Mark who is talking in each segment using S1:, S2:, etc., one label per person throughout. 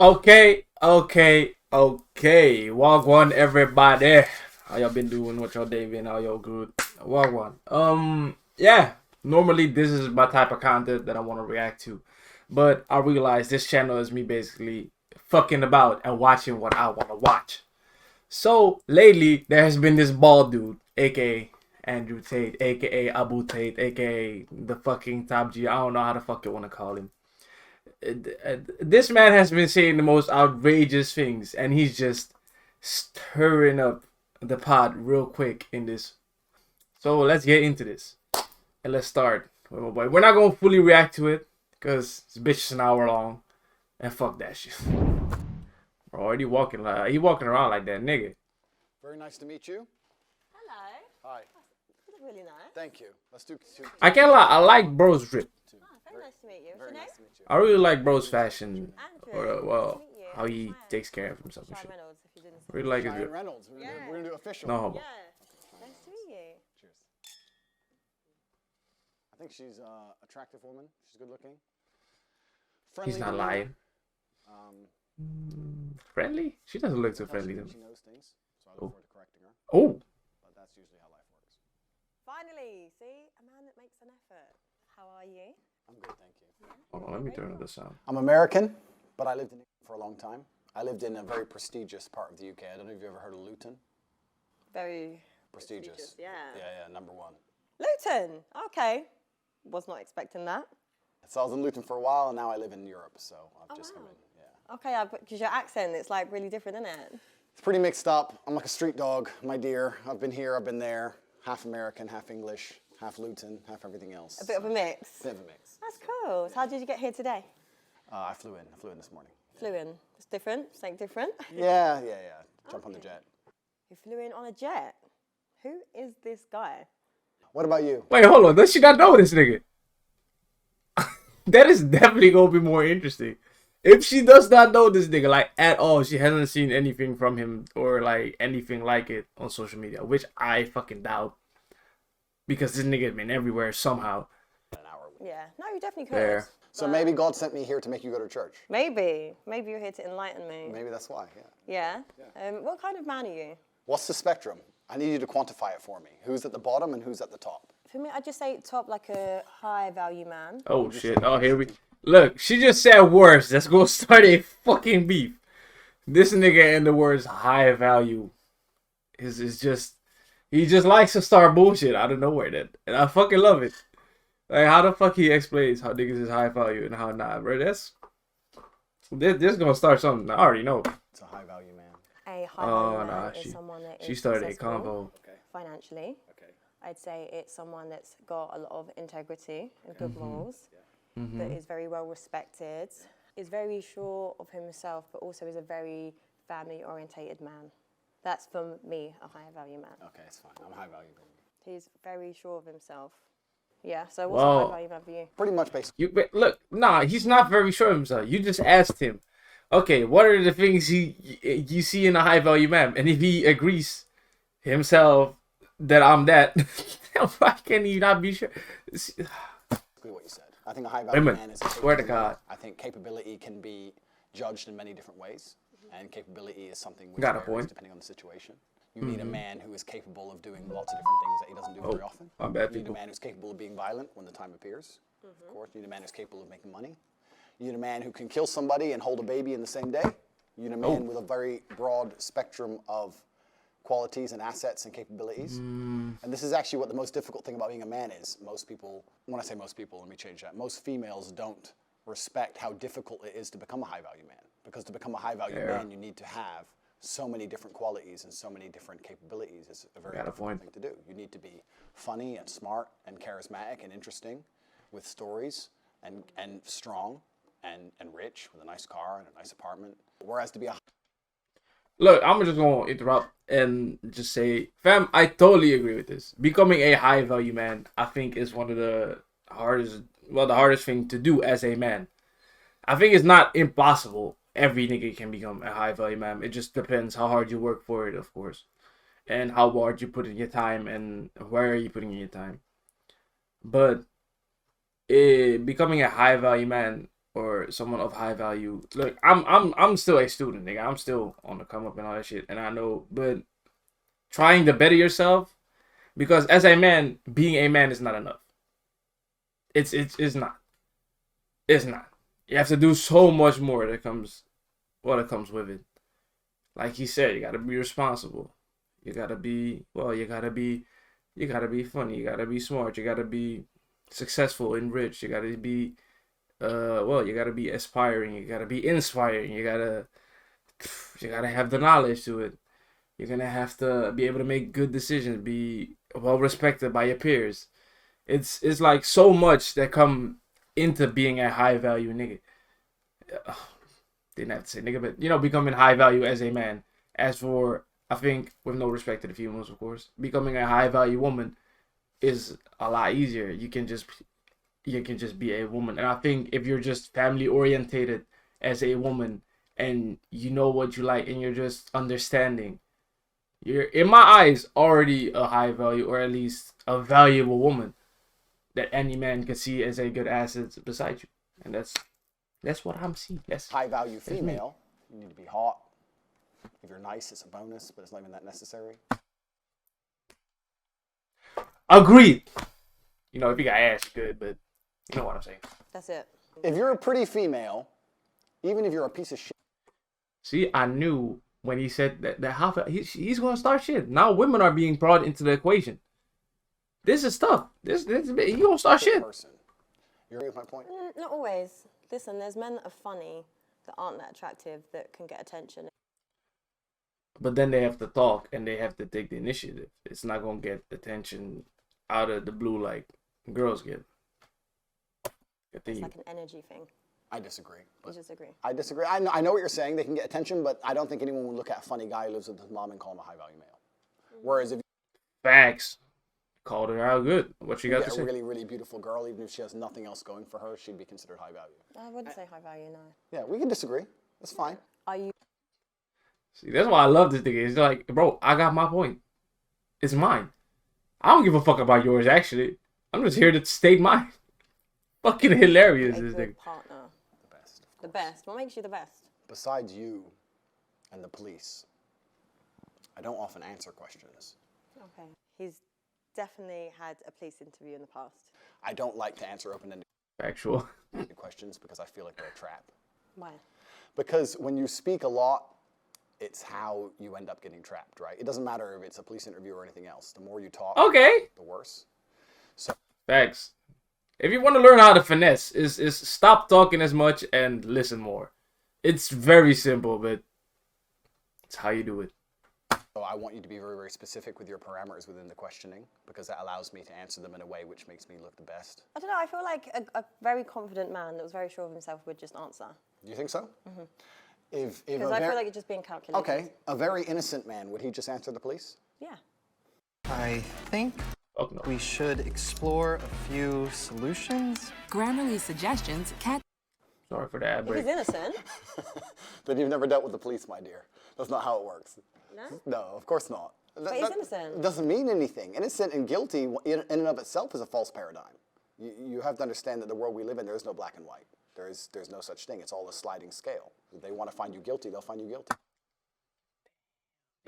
S1: Okay. Walk one, everybody. How y'all been doing? What y'all day been? How y'all good? Walk one. Yeah. Normally, this is my type of content that I want to react to, but I realize this channel is me basically fucking about and watching what I want to watch. So lately, there has been this bald dude, aka Andrew Tate, aka Abu Tate, aka the fucking top G. I don't know how the fuck you want to call him. This man has been saying the most outrageous things, and he's just stirring up the pot real quick in this. So let's get into this, and let's start. We're not gonna fully react to it because this bitch is an hour long, and fuck that shit. Bro, already walking like he walking around like that nigga.
S2: Very nice to meet you.
S3: Hello.
S2: Hi.
S3: You look really nice.
S2: Thank you. Let's do two.
S1: I can't lie, I like bro's drip.
S3: Oh, very nice to meet you.
S2: Very
S3: What's your
S2: nice to meet you.
S1: I really like bro's fashion,
S3: name?
S1: or
S3: Andrew.
S1: well,
S3: Nice to meet you.
S1: how he
S3: Hi.
S1: takes care of himself and
S3: Shine
S1: shit.
S3: Reynolds, if you didn't say.
S1: Really like his
S2: Ryan
S1: drip.
S2: Reynolds. We're gonna do official.
S1: No homo.
S3: Yeah. Nice to meet you.
S2: Cheers. I think she's an attractive woman. She's good looking. Friendly
S1: He's not
S2: demeanor.
S1: lying. Friendly? She doesn't look too friendly to me.
S2: She knows things, so I look
S1: Oh.
S2: forward to correcting her.
S1: Oh,
S2: But that's usually how life works.
S3: Finally, see? A man that makes an effort. How are you?
S2: I'm good, thank you.
S1: hold on, let me turn up the sound.
S2: I'm American, but I lived in England for a long time. I lived in a very prestigious part of the UK. I don't know if you've ever heard of Luton.
S3: Very
S2: Prestigious.
S3: yeah.
S2: Yeah, number one.
S3: Luton. Okay. Was not expecting that.
S2: So I was in Luton for a while, and now I live in Europe. So I've
S3: Oh,
S2: just come
S3: wow.
S2: in. Yeah.
S3: Okay, because your accent, it's like really different, isn't it?
S2: It's pretty mixed up. I'm like a street dog, my dear. I've been here, I've been there. Half American, half English, half Luton, half everything else.
S3: A bit of a mix.
S2: Bit of a mix.
S3: That's cool. So how did you get here today?
S2: I flew in this morning.
S3: Flew in. It's different. Something different.
S2: Yeah. Jump on the jet.
S3: You flew in on a jet. Who is this guy?
S2: What about you?
S1: Wait, hold on. Does she not know this nigga? That is definitely gonna be more interesting. If she does not know this nigga, like, at all, she hasn't seen anything from him or, like, anything like it on social media, which I fucking doubt. Because this nigga has been everywhere somehow.
S2: An hour.
S3: Yeah. No, you definitely could.
S1: Fair.
S2: So maybe God sent me here to make you go to church.
S3: Maybe. Maybe you're here to enlighten me.
S2: Maybe that's why, yeah.
S3: Yeah? What kind of man are you?
S2: What's the spectrum? I need you to quantify it for me. Who's at the bottom and who's at the top?
S3: For me, I'd just say top like a high value man.
S1: Oh, shit. Oh, here we... Look, she just said words. Let's go start a fucking beef. This nigga in the words high value is just... He just likes to start bullshit out of nowhere, and I fucking love it. Like, how the fuck he explains how niggas is high value and how not, bro? This gonna start something. I already know.
S2: It's a high value man.
S3: A high value man
S1: nah,
S3: is someone that is
S1: she started a
S3: successful
S1: convo.
S2: Okay.
S3: financially.
S2: Okay.
S3: I'd say it's someone that's got a lot of integrity and good morals, that is very well respected, is very sure of himself, but also is a very family orientated man. That's for me, a high value man.
S2: Okay, it's fine. I'm a high value man.
S3: He's very sure of himself. Yeah, so what's
S1: Well,
S3: a high value man for you?
S2: Pretty much based.
S1: Look, nah, he's not very sure of himself. You just asked him, okay, what are the things you see in a high value man? And if he agrees himself that I'm that, why can he not be sure?
S2: Exactly what you said. I think a high value
S1: Women,
S2: man is.
S1: swear to God.
S2: I think capability can be judged in many different ways, and capability is something which
S1: Got a
S2: varies
S1: point.
S2: depending on the situation. You need a man who is capable of doing lots of different things that he doesn't do very often.
S1: my bad,
S2: You need
S1: people.
S2: a man who's capable of being violent when the time appears. Of course, you need a man who's capable of making money. You need a man who can kill somebody and hold a baby in the same day. You need a man with a very broad spectrum of qualities and assets and capabilities. And this is actually what the most difficult thing about being a man is. Most people, when I say most people, let me change that. Most females don't respect how difficult it is to become a high value man. Because to become a high value man, you need to have so many different qualities and so many different capabilities. It's a very difficult thing to do. You need to be funny and smart and charismatic and interesting with stories and strong and rich with a nice car and a nice apartment. Whereas to be a
S1: Look, I'm just gonna interrupt and just say, fam, I totally agree with this. Becoming a high value man, I think, is one of the hardest thing to do as a man. I think it's not impossible. Every nigga can become a high value man. It just depends how hard you work for it, of course, and how hard you put in your time and where are you putting in your time. But becoming a high value man or someone of high value. Look, I'm still a student, nigga. I'm still on the come up and all that shit, and I know, but trying to better yourself, because as a man, being a man is not enough. It's not. It's not. You have to do so much more that comes with it. Like he said, you gotta be responsible. You gotta be funny. You gotta be smart. You gotta be successful and rich. You gotta be you gotta be aspiring. You gotta be inspiring. You gotta have the knowledge to it. You're gonna have to be able to make good decisions. Be well respected by your peers. It's like so much that come into being a high value nigga. Didn't have to say nigga, but becoming high value as a man. As for, I think, with no respect to the females, of course, becoming a high value woman is a lot easier. You can just be a woman, and I think if you're just family orientated as a woman, and you know what you like, and you're just understanding, you're in my eyes already a high value, or at least a valuable woman that any man can see as a good asset beside you, and that's what I'm seeing. That's
S2: high value female. You need to be hot. If you're nice, it's a bonus, but it's not even that necessary.
S1: Agreed. If you got ass, good, but you know what I'm saying.
S3: That's it.
S2: If you're a pretty female, even if you're a piece of shit.
S1: See, I knew when he said that he's going to start shit. Now women are being brought into the equation. This is tough. He's going to start shit.
S2: Person. You agree with my point?
S3: Not always. Listen, there's men that are funny that aren't that attractive that can get attention.
S1: But then they have to talk and they have to take the initiative. It's not going to get attention out of the blue like girls get.
S3: It's like an energy thing.
S2: I disagree.
S3: You disagree?
S2: I disagree. I know what you're saying. They can get attention, but I don't think anyone will look at a funny guy who lives with his mom and call him a high value male. Whereas if
S1: Facts. Called her out good. What you got to say?
S2: A really, really beautiful girl, even if she has nothing else going for her, she'd be considered high value.
S3: I wouldn't say high value, no.
S2: Yeah, we can disagree. That's fine.
S3: Are you?
S1: See, that's why I love this thing. It's like, bro, I got my point. It's mine. I don't give a fuck about yours, actually. I'm just here to state mine. Fucking hilarious, this thing.
S3: Partner.
S2: The best.
S3: The best. What makes you the best?
S2: Besides you and the police, I don't often answer questions.
S3: Okay. He's definitely had a police interview in the past.
S2: I don't like to answer open-ended
S1: Factual.
S2: questions because I feel like they're a trap.
S3: Why?
S2: Because when you speak a lot, it's how you end up getting trapped, right? It doesn't matter if it's a police interview or anything else. The more you talk,
S1: Okay.
S2: the worse. So
S1: Facts. If you want to learn how to finesse, is stop talking as much and listen more. It's very simple, but it's how you do it.
S2: So I want you to be very, very specific with your parameters within the questioning, because that allows me to answer them in a way which makes me look the best.
S3: I don't know. I feel like a very confident man that was very sure of himself would just answer.
S2: Do you think so?
S3: Mm-hmm.
S2: Because
S3: I feel like you're just being calculated.
S2: Okay, a very innocent man, would he just answer the police?
S3: Yeah.
S4: I think we should explore a few solutions.
S5: Grammarly's suggestions can't.
S1: Sorry for the ad
S3: If
S1: break.
S3: he's innocent.
S2: Then you've never dealt with the police, my dear. That's not how it works.
S3: No?
S2: No, of course not.
S3: But he's innocent.
S2: Doesn't mean anything. Innocent and guilty in and of itself is a false paradigm. You have to understand that the world we live in, there is no black and white. There's no such thing. It's all a sliding scale. If they want to find you guilty, they'll find you guilty.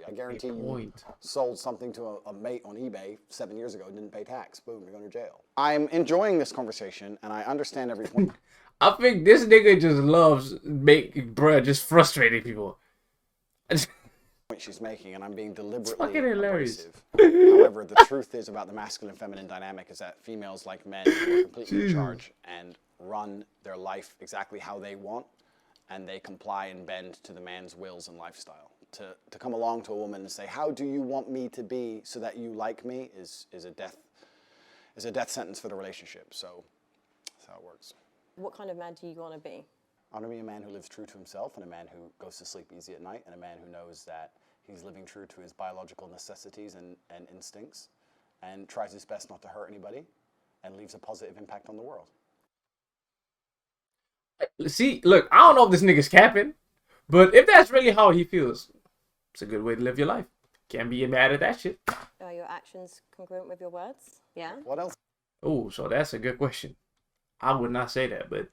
S2: I guarantee you sold something to a mate on eBay 7 years ago, didn't pay tax. Boom, you're going to jail. I'm enjoying this conversation, and I understand every point.
S1: I think this nigga just loves just frustrating people.
S2: She's making, and I'm being deliberately
S1: fucking hilarious.
S2: abrasive. However, the truth is about the masculine-feminine dynamic is that females, like men, are completely in charge and run their life exactly how they want, and they comply and bend to the man's wills and lifestyle. To come along to a woman and say, "How do you want me to be so that you like me?" is a death sentence for the relationship. So that's how it works.
S3: What kind of man do you want to be?
S2: I want to be a man who lives true to himself, and a man who goes to sleep easy at night, and a man who knows that he's living true to his biological necessities and instincts, and tries his best not to hurt anybody, and leaves a positive impact on the world.
S1: See, look, I don't know if this nigga's capping, but if that's really how he feels, it's a good way to live your life. Can't be mad at that shit.
S3: Are your actions congruent with your words? Yeah.
S2: What else?
S1: Oh, so that's a good question. I would not say that, but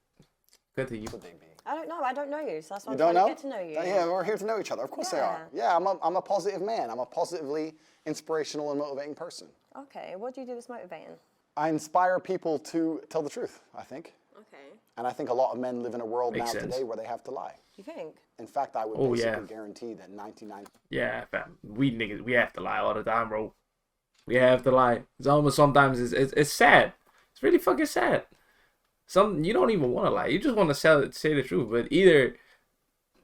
S1: Continue.
S2: Would they be?
S3: I don't know. I don't know you, so that's why
S2: You
S3: I'm
S2: don't
S3: trying
S2: know?
S3: to get to know you.
S2: Yeah, we're here to know each other. Of course they are. Yeah, I'm a positive man. I'm a positively inspirational and motivating person.
S3: Okay, what do you do that's motivating?
S2: I inspire people to tell the truth, I think.
S3: Okay.
S2: And I think a lot of men live in a world
S1: Makes
S2: now
S1: sense.
S2: today where they have to lie.
S3: You think?
S2: In fact, I would
S1: Oh,
S2: basically
S1: yeah.
S2: guarantee that 99.
S1: Yeah, fam. We niggas, we have to lie all the time, bro. We have to lie. It's almost sometimes it's sad. It's really fucking sad. You don't even want to lie. You just want to say the truth. But either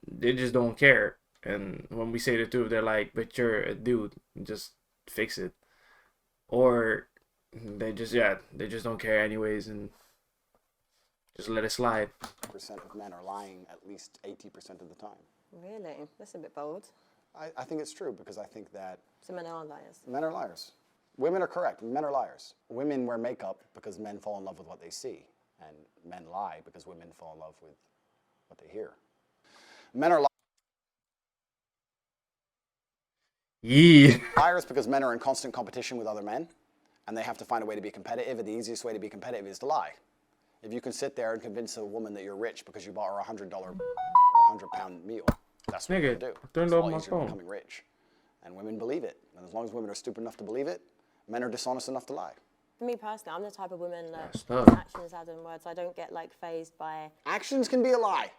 S1: they just don't care, and when we say the truth, they're like, "But you're a dude. Just fix it," or they just don't care anyways, and just let it slide.
S2: Percent of men are lying at least 80% of the time.
S3: Really? That's a bit bold.
S2: I think it's true because I think that
S3: So men are liars.
S2: men are liars. Women are correct. Men are liars. Women wear makeup because men fall in love with what they see. And men lie because women fall in love with what they hear. Men are
S1: Yeah.
S2: liars because men are in constant competition with other men. And they have to find a way to be competitive. And the easiest way to be competitive is to lie. If you can sit there and convince a woman that you're rich because you bought her a $100 or £100 meal, that's what
S1: Nigga,
S2: you're going to do.
S1: turned
S2: It's
S1: off
S2: a lot
S1: my
S2: easier
S1: phone.
S2: than becoming rich. And women believe it. And as long as women are stupid enough to believe it, men are dishonest enough to lie.
S3: For me personally, I'm the type of woman that
S1: That's tough.
S3: actions add in words. I don't get like phased by.
S2: Actions can be a lie.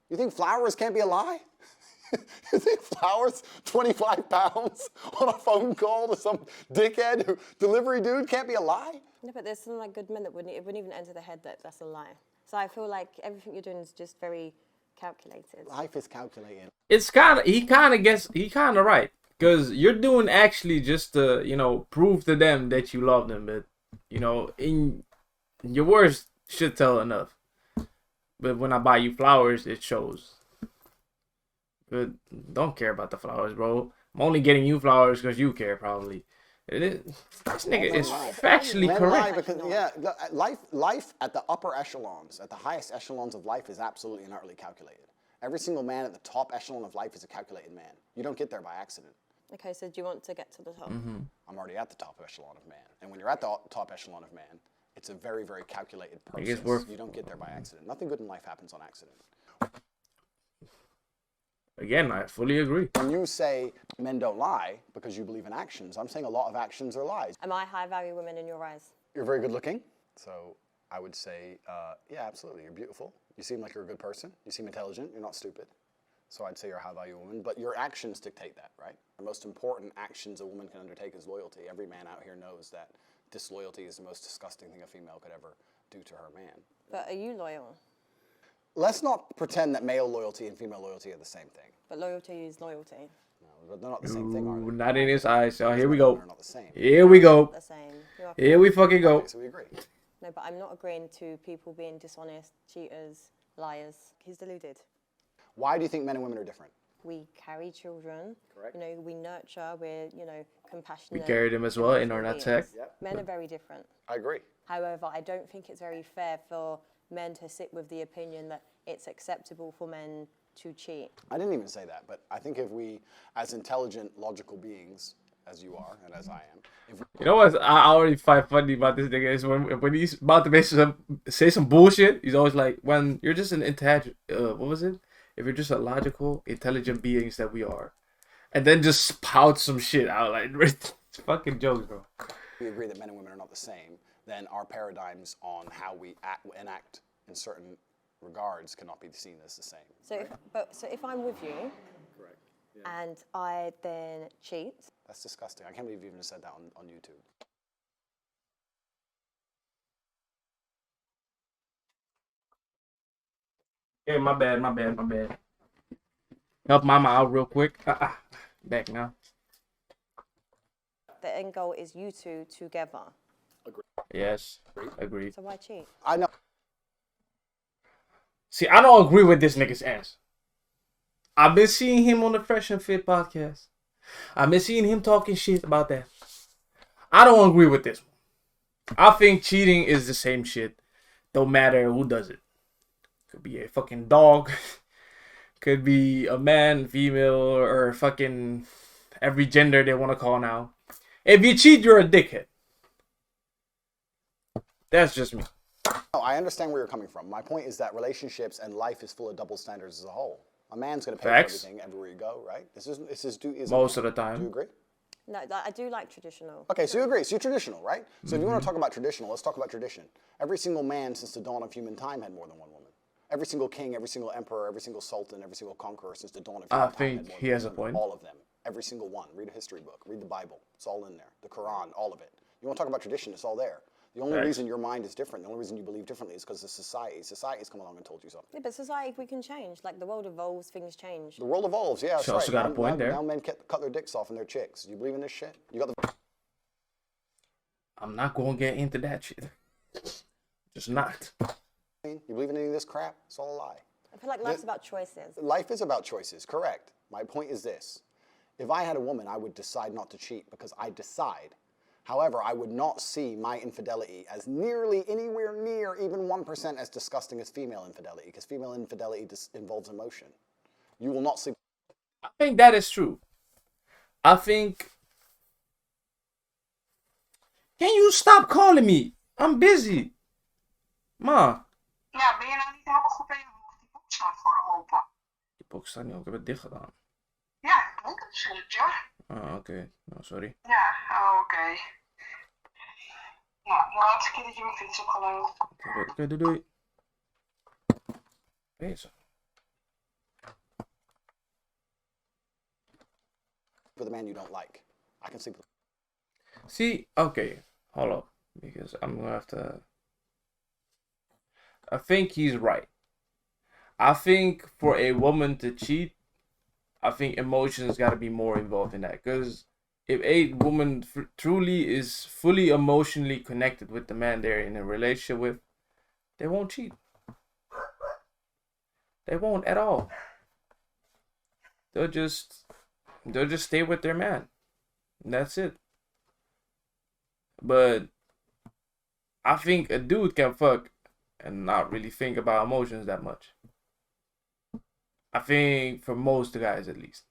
S2: You think flowers can't be a lie? You think flowers, 25 pounds on a phone call to some dickhead delivery dude can't be a lie?
S3: No, but there's some like good men that it wouldn't even enter the head that that's a lie. So I feel like everything you're doing is just very calculated.
S2: Life is calculated.
S1: It's he kind of right, because you're doing actually just to prove to them that you love them, but in your words should tell enough. But when I buy you flowers, it shows. But don't care about the flowers, bro. I'm only getting you flowers because you care, probably. This nigga is factually
S2: Men
S1: correct.
S2: lie because, yeah, life at the upper echelons, at the highest echelons of life is absolutely and utterly calculated. Every single man at the top echelon of life is a calculated man. You don't get there by accident.
S3: Okay, so do you want to get to the top?
S2: I'm already at the top echelon of man. And when you're at the top echelon of man, it's a very, very calculated process. You don't get there by accident. Nothing good in life happens on accident.
S1: Again, I fully agree.
S2: When you say men don't lie because you believe in actions, I'm saying a lot of actions are lies.
S3: Am I high value women in your eyes?
S2: You're very good looking. So I would say, yeah, absolutely. You're beautiful. You seem like you're a good person. You seem intelligent. You're not stupid. So I'd say you're a high value woman. But your actions dictate that, right? The most important actions a woman can undertake is loyalty. Every man out here knows that disloyalty is the most disgusting thing a female could ever do to her man.
S3: But are you loyal?
S2: Let's not pretend that male loyalty and female loyalty are the same thing.
S3: But loyalty is loyalty.
S2: No, but they're not the same thing, are
S1: Ooh,
S2: they?
S1: not in his eyes. So here we
S2: They're
S1: go.
S2: not the same.
S1: Here we go.
S3: The same. You are
S1: Here we fucking go.
S2: Okay, so we agree.
S3: No, but I'm not agreeing to people being dishonest, cheaters, liars. He's deluded.
S2: Why do you think men and women are different?
S3: We carry children.
S2: Correct.
S3: We nurture. We're, compassionate.
S1: We carry them as well in our
S3: beings.
S1: nutsack.
S3: Men are very different.
S2: I agree.
S3: However, I don't think it's very fair for men to sit with the opinion that it's acceptable for men to cheat.
S2: I didn't even say that, but I think if we, as intelligent, logical beings, as you are and as I am, if we,
S1: You know what I already find funny about this nigga is when he's about to say some bullshit, he's always like, when you're just an what was it? If you're just a logical, intelligent beings that we are. And then just spout some shit out like, it's fucking jokes, bro.
S2: we agree that men and women are not the same, then our paradigms on how we enact in certain regards cannot be seen as the same.
S3: So if I'm with you,
S2: Correct.
S3: and I then cheat,
S2: That's disgusting. I can't believe you even said that on YouTube.
S1: Yeah, my bad. Help mama out real quick. Back now.
S3: the end goal is you two together.
S1: Yes, agreed.
S3: So why cheat?
S2: I know.
S1: See, I don't agree with this nigga's ass. I've been seeing him on the Fresh and Fit podcast. I've been seeing him talking shit about that. I don't agree with this one. I think cheating is the same shit. Don't matter who does it. Could be a fucking dog. Could be a man, female, or fucking every gender they want to call now. If you cheat, you're a dickhead. That's just me.
S2: No, I understand where you're coming from. My point is that relationships and life is full of double standards as a whole. A man's going to pay for everything everywhere you go, right? This is
S1: most of the time.
S2: Do you agree?
S3: No, I do like traditional.
S2: Okay, so you agree. So you're traditional, right? So if you want to talk about traditional, let's talk about tradition. Every single man since the dawn of human time had more than one woman. Every single king, every single emperor, every single sultan, every single conqueror since the dawn of human time had more than
S1: he has a
S2: one woman.
S1: point.
S2: All of them. Every single one. Read a history book. Read the Bible. It's all in there. The Quran, all of it. You want to talk about tradition, it's all there. The only reason your mind is different, the only reason you believe differently is because of society. Society's come along and told you something.
S3: Yeah, but society, we can change. Like, the world evolves, things change.
S2: The world evolves, yeah, that's
S1: She also
S2: right.
S1: got a point there.
S2: Now men cut their dicks off and their chicks. Do you believe in this shit? You got the...
S1: I'm not going to get into that shit. Just not.
S2: You believe in any of this crap? It's all a lie.
S3: I feel like life's about choices.
S2: Life is about choices, correct. My point is this. If I had a woman, I would decide not to cheat because I decide. However, I would not see my infidelity as nearly anywhere near even 1% as disgusting as female infidelity, because female infidelity involves emotion. You will not see...
S1: I think that is true. I think... Can you stop calling me? I'm busy. Ma.
S6: Ja, ben je nou niet helemaal goed bezig of die boek staat voor open?
S1: Die box staat niet open. Ik heb het dicht gedaan.
S6: Ja, ik denk het soms, ja.
S1: Ah, oké. Nou, sorry.
S6: Ja, oh, oké. Nou, de laatste keer dat je mijn fiets hebt geleund.
S1: Oké, doei doei. Bezig.
S2: ...with a man you don't like. I can sleep with...
S1: See, okay, hold up, because I'm gonna have to... I think he's right. I think for a woman to cheat, I think emotions gotta be more involved in that. Because if a woman truly is fully emotionally connected with the man they're in a relationship with, they won't cheat. They won't at all. They'll just stay with their man. And that's it. But I think a dude can fuck and not really think about emotions that much. I think for most guys at least.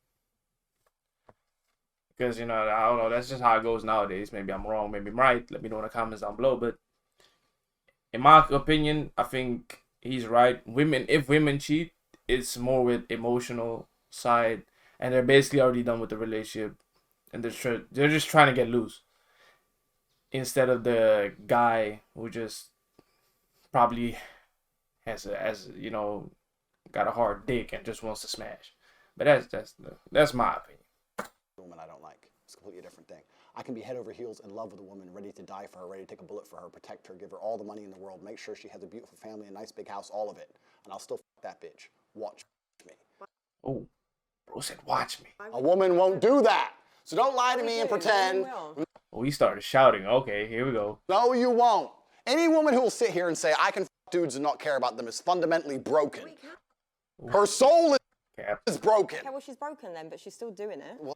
S1: Because, you know, I don't know, that's just how it goes nowadays. Maybe I'm wrong, maybe I'm right. Let me know in the comments down below. But in my opinion, I think he's right. If women cheat, it's more with emotional side. And they're basically already done with the relationship. And they're just trying to get loose. Instead of the guy who just probably has you know, got a hard dick and just wants to smash. But that's my opinion.
S2: ...woman I don't like. It's a completely different thing. I can be head over heels in love with a woman, ready to die for her, ready to take a bullet for her, protect her, give her all the money in the world, make sure she has a beautiful family, a nice big house, all of it. And I'll still fuck that bitch. Watch me.
S1: Oh, bro said watch me.
S2: A woman won't do that. So don't lie to me and pretend.
S1: Oh, he started shouting. Okay, here we go.
S2: No, you won't. Any woman who will sit here and say, I can fuck dudes and not care about them is fundamentally broken. Her soul is broken.
S3: Okay, well, she's broken then, but she's still doing it.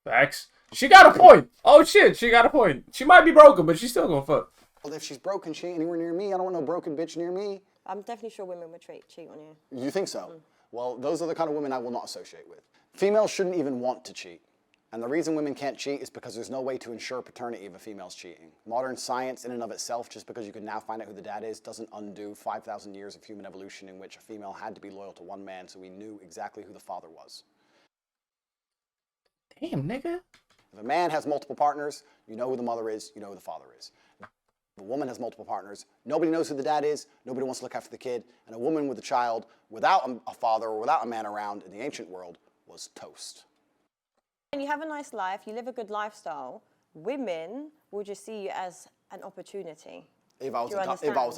S1: Facts. She got a point. Oh, shit, she got a point. She might be broken, but she's still gonna fuck.
S2: Well, if she's broken, she ain't anywhere near me. I don't want no broken bitch near me.
S3: I'm definitely sure women would cheat on you.
S2: You think so? Well, those are the kind of women I will not associate with. Females shouldn't even want to cheat. And the reason women can't cheat is because there's no way to ensure paternity if a female's cheating. Modern science in and of itself, just because you can now find out who the dad is, doesn't undo 5,000 years of human evolution in which a female had to be loyal to one man so we knew exactly who the father was.
S1: Damn, nigga.
S2: If a man has multiple partners, you know who the mother is, you know who the father is. If a woman has multiple partners, nobody knows who the dad is, nobody wants to look after the kid, and a woman with a child without a father or without a man around in the ancient world was toast.
S3: When you have a nice life, you live a good lifestyle, women will just see you as an opportunity.
S2: If I was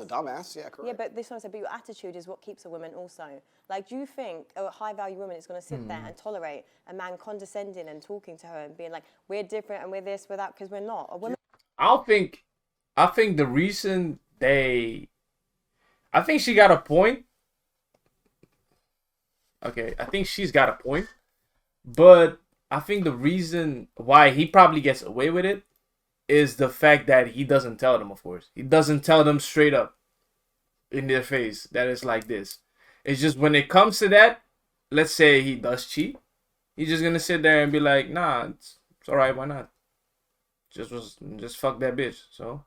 S2: a dumbass, yeah, correct.
S3: Yeah, but this one said, but your attitude is what keeps a woman also. Like, do you think a high-value woman is going to sit there and tolerate a man condescending and talking to her and being like, we're different and we're this, we're that, because we're not. A woman.
S1: I think the reason I think she got a point. Okay, I think she's got a point. But I think the reason why he probably gets away with it is the fact that he doesn't tell them, of course. He doesn't tell them straight up in their face that it's like this. It's just when it comes to that, let's say he does cheat, he's just gonna sit there and be like, nah, it's alright, why not? Just fuck that bitch, so.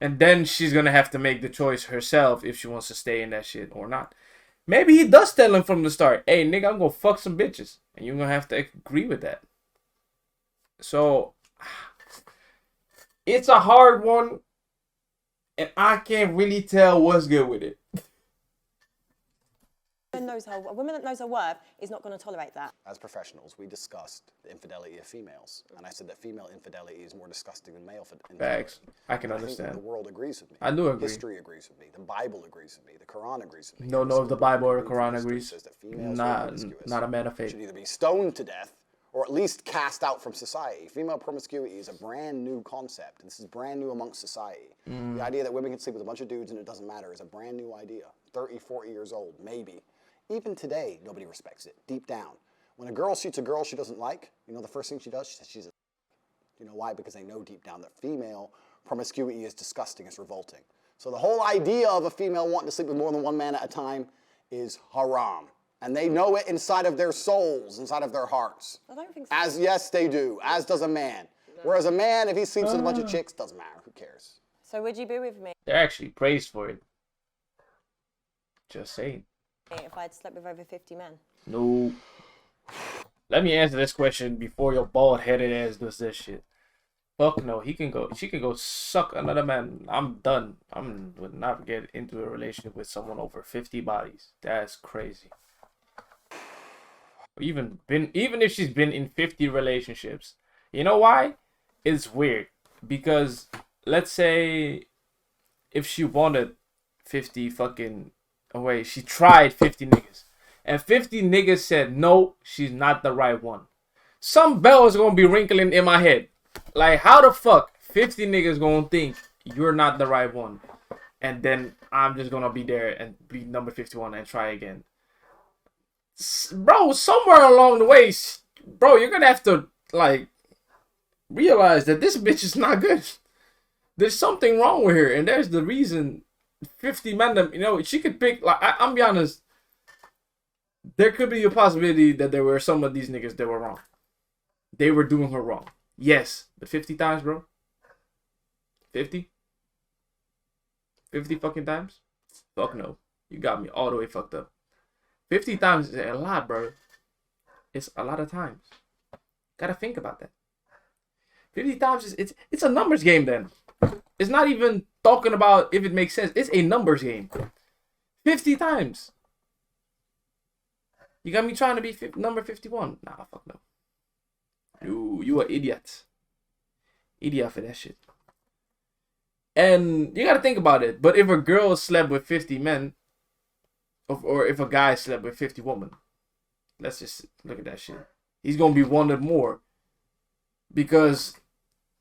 S1: And then she's gonna have to make the choice herself if she wants to stay in that shit or not. Maybe he does tell him from the start, hey, nigga, I'm gonna fuck some bitches. And you're gonna have to agree with that. So, it's a hard one. And I can't really tell what's good with it.
S3: A woman that knows her worth is not going to tolerate that.
S2: As professionals, we discussed the infidelity of females. And I said that female infidelity is more disgusting than male infidelity.
S1: Facts. I can
S2: I
S1: understand.
S2: think the world agrees with me.
S1: I do agree.
S2: History agrees with me. The Bible agrees with me. The Quran agrees with me.
S1: Don't know if the Bible or the Quran agrees.
S2: Says that females
S1: Not a man of faith.
S2: should either be stoned to death or at least cast out from society. Female promiscuity is a brand new concept. This is brand new amongst society. The idea that women can sleep with a bunch of dudes and it doesn't matter is a brand new idea. 30, 40 years old, maybe. Even today, nobody respects it, deep down. When a girl shoots a girl she doesn't like, you know the first thing she does? She says she's a... You know why? Because they know deep down that female promiscuity is disgusting, it's revolting. So the whole idea of a female wanting to sleep with more than one man at a time is haram. And they know it inside of their souls, inside of their hearts.
S3: I don't think so.
S2: Yes, they do, as does a man. No. Whereas a man, if he sleeps with a bunch of chicks, doesn't matter, who cares?
S3: So would you be with me?
S1: They're actually praised for it. Just saying.
S3: If I'd slept with over 50 men?
S1: No. Let me answer this question before your bald-headed ass does this shit. Fuck no. She can go suck another man. I'm done. Would not get into a relationship with someone over 50 bodies. That's crazy. Even if she's been in 50 relationships. You know why? It's weird. Because let's say if she wanted 50 fucking... Oh wait, she tried 50 niggas. And 50 niggas said, no, she's not the right one. Some bell is gonna be wrinkling in my head. Like, how the fuck 50 niggas gonna think you're not the right one? And then I'm just gonna be there and be number 51 and try again. Bro, somewhere along the way, bro, you're gonna have to, like, realize that this bitch is not good. There's something wrong with her. And there's the reason 50 men, you know, she could pick, like, I'm be honest, there could be a possibility that there were some of these niggas that were wrong. They were doing her wrong. Yes, but 50 times, bro? 50? 50 fucking times? Fuck no. You got me all the way fucked up. 50 times is a lot, bro. It's a lot of times. Gotta think about that. 50 times, it's a numbers game then. It's not even talking about if it makes sense. It's a numbers game. 50 times. You got me trying to be number 51. Nah, fuck no. You an idiot. Idiot for that shit. And you gotta think about it. But if a girl slept with 50 men, or if a guy slept with 50 women, let's just look at that shit. He's gonna be wanted more. Because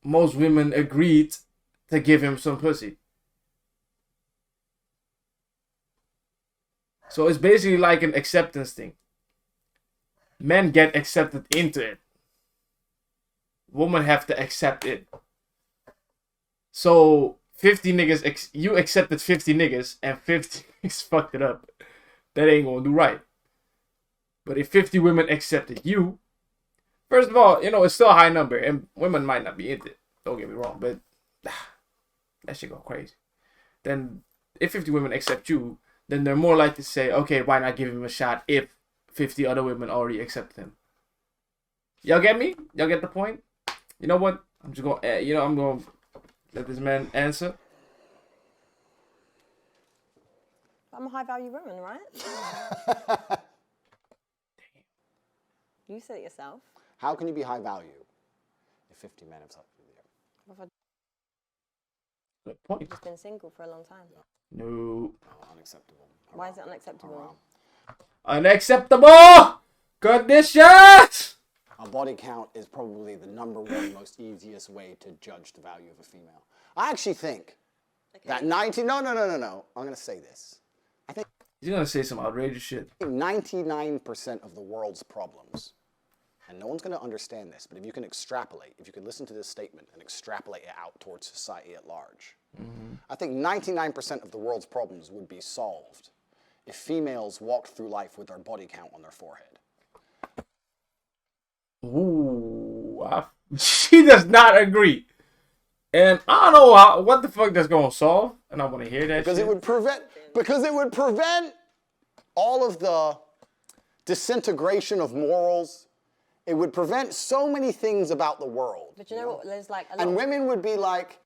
S1: most women agreed to give him some pussy. So it's basically like an acceptance thing. Men get accepted into it. Women have to accept it. So 50 niggas, you accepted 50 niggas and 50 niggas fucked it up. That ain't gonna do right. But if 50 women accepted you, first of all, you know, it's still a high number and women might not be into it. Don't get me wrong, but that shit go crazy. Then if 50 women accept you, then they're more likely to say, okay, why not give him a shot if 50 other women already accept him. Y'all get me? Y'all get the point? You know what? I'm just gonna, I'm gonna let this man answer.
S3: I'm a high value woman, right? You said it yourself.
S2: How can you be high value if 50 men have slept with you?
S1: Good point.
S3: I've just been single for a long time.
S1: No.
S2: No, unacceptable.
S3: Why is it unacceptable?
S1: Unacceptable conditions.
S2: A body count is probably the number one most easiest way to judge the value of a female. I actually think that 90. No. I'm gonna say this. I think
S1: he's gonna say some outrageous shit.
S2: 99% of the world's problems, and no one's gonna understand this, but if you can extrapolate, if you can listen to this statement and extrapolate it out towards society at large, I think 99% of the world's problems would be solved if females walked through life with their body count on their forehead.
S1: Ooh, she does not agree. And I don't know what the fuck that's gonna solve, and I want to hear that
S2: Because
S1: shit.
S2: it would prevent all of the disintegration of morals. It would prevent so many things about the world.
S3: But you know what? There's like a lot
S2: And
S3: of
S2: women would be like,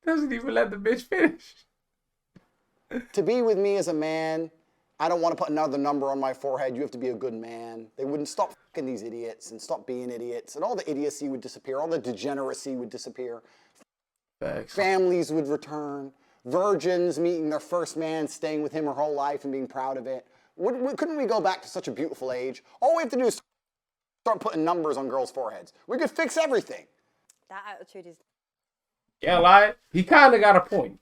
S1: Doesn't even let the bitch finish.
S2: to be with me as a man, I don't want to put another number on my forehead. You have to be a good man. They wouldn't stop fucking these idiots and stop being idiots. And all the idiocy would disappear. All the degeneracy would disappear.
S1: Facts.
S2: Families would return. Virgins meeting their first man, staying with him her whole life and being proud of it. Couldn't we go back to such a beautiful age? All we have to do is start putting numbers on girls' foreheads. We could fix everything.
S3: that attitude is.
S1: Yeah, lie. He kind of got a point.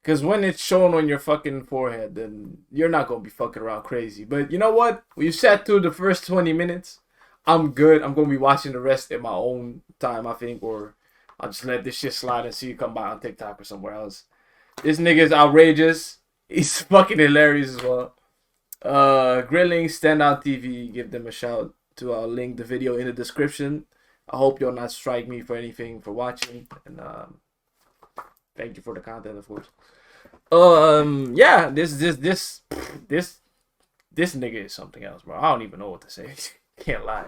S1: Because when it's shown on your fucking forehead, then you're not going to be fucking around crazy. But you know what? When you sat through the first 20 minutes, I'm good. I'm going to be watching the rest in my own time, I think. Or I'll just let this shit slide and see you come by on TikTok or somewhere else. This nigga is outrageous. He's fucking hilarious as well. Grilling, Standout TV. Give them a shout to. I'll link the video in the description. I hope you'll not strike me for anything for watching. And thank you for the content, of course. Yeah, this nigga is something else, bro. I don't even know what to say. Can't lie.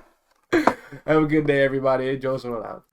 S1: Have a good day, everybody. Joseph out.